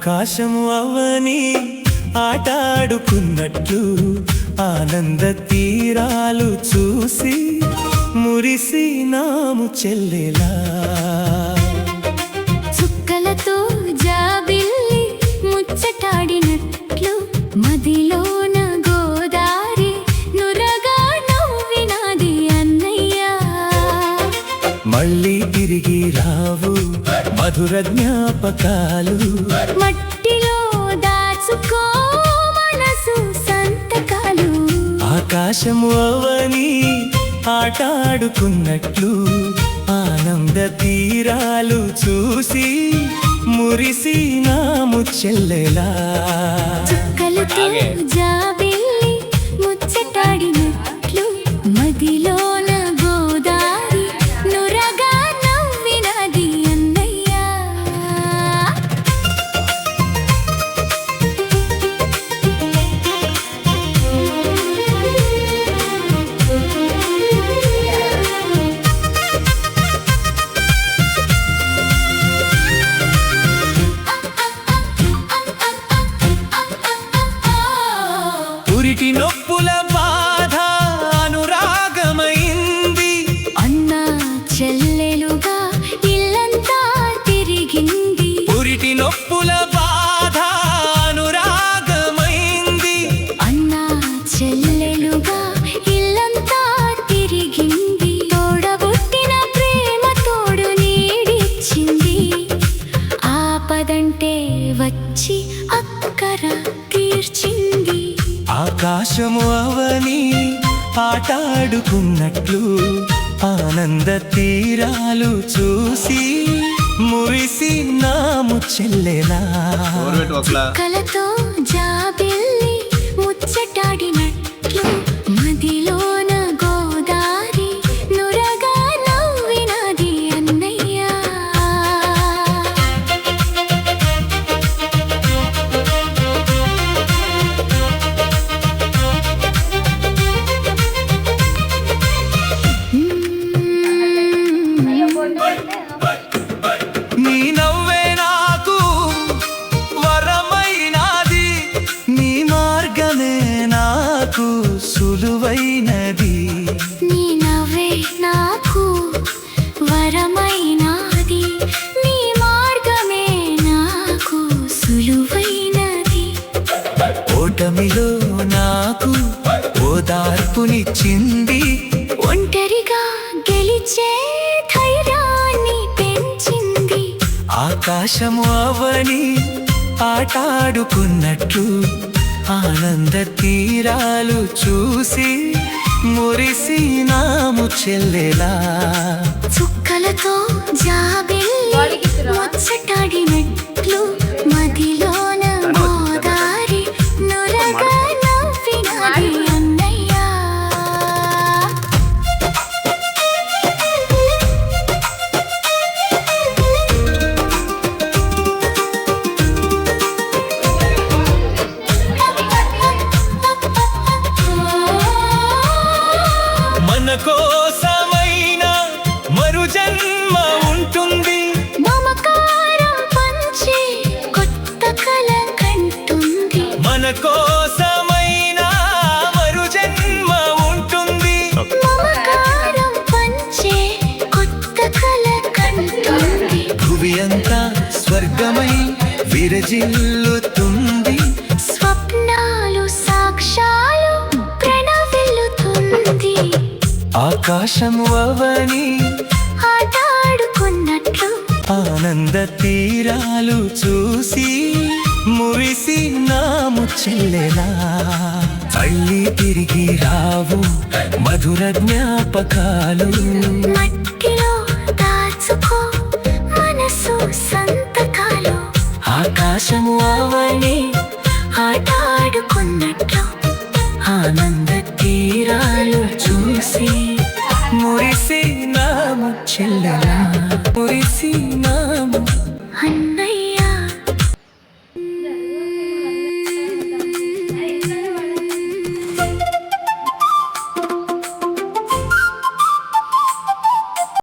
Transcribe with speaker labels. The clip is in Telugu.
Speaker 1: ఆకాశము అవని ఆటాడుకున్నట్లు ఆనంద తీరాలు చూసి మురిసినాము చెల్లెలా.
Speaker 2: చుక్కలతో జాబిల్లి ముచ్చటాడినట్లు మదిలోన గోదారి నురగా నవ్వినాది అన్నయ్య.
Speaker 1: మళ్ళీ తిరిగి రావు మధుర జ్ఞాపకాలు,
Speaker 2: మట్టిలో దాచుకో మనసు సంతకాలు.
Speaker 1: ఆకాశము అవని ఆటాడుకున్నట్లు ఆనంద తీరాలు చూసి మురిసినాము చెల్లెలా.
Speaker 2: చుక్కలతో జాబిల్లి ముచ్చటాడినట్లు మదిలోన గోదారి నురగా నవ్వినది అన్నయ్య.
Speaker 1: పురిటి నొప్పుల బాధ అనురాగమైంది,
Speaker 2: అన్న చెల్లెలుగా ఇల్లంతా తిరిగింది.
Speaker 1: పురిటి నొప్పుల బాధ అనురాగమైంది,
Speaker 2: అన్న చెల్లెలుగా ఇల్లంతా తిరిగింది. తోడబుట్టిన ప్రేమ తోడు నీడిచ్చింది. ఆపదంటే వచ్చి అక్కర తీర్చింది.
Speaker 1: ఆకాశము అవని ఆటాడుకున్నట్లు ఆనంద తీరాలు చూసి మురిసినాము చెల్లెలా.
Speaker 2: కలతో జాబిల్లి ముచ్చటాడినట్లు మదిలోన గోదారి నురగా నవ్వినది అన్నయ్య.
Speaker 1: నీ నవ్వే నాకు వరమైనది, నీ మార్గమే నాకు సులువైనది.
Speaker 2: నీ నవ్వే నాకు వరమైనది, నీ మార్గమే నాకు సులువైనది.
Speaker 1: ఓటమిలో నాకు ఓదార్పునిచ్చింది,
Speaker 2: ఒంటరిగా గెలిచే ధైర్యాన్ని పెంచింది.
Speaker 1: ఆకాశము అవని ఆటాడుకున్నట్లు ఆనంద తీరాలు చూసి మురిసినాము చెల్లెలా.
Speaker 2: చుక్కలతో జాబిల్లి ముచ్చటాడినట్లు మదిలోన గోదారి నురగా నవ్వినది అన్నయ్య.
Speaker 1: మన కోసమైన మరు జన్మ ఉంటుంది,
Speaker 2: మమకారం పంచి కొత్త కల కంటుంది.
Speaker 1: మన కోసమైన మరు జన్మ ఉంటుంది,
Speaker 2: మమకారం పంచే కొత్త కల కంటుంది.
Speaker 1: భువి అంతా స్వర్గమై విరజిల్లుతుంది,
Speaker 2: స్వప్నాలు సాక్ష్యాలు ప్రణవిల్లుతుంది.
Speaker 1: ఆకాశము అవని
Speaker 2: ఆటాడుకున్నట్లు
Speaker 1: ఆనంద తీరాలు చూసి మురిసినాము చెల్లెలా. మళ్ళీ తిరిగి రావు మధుర జ్ఞాపకాలు,
Speaker 2: మట్టిలో దాచుకో మనసు సంతకాలు.
Speaker 1: ఆకాశము అవని
Speaker 2: ఆటాడుకున్నట్లు
Speaker 1: ఆనంద తీరాలు చూసి మురిసినాము చెల్లెలా, మురిసి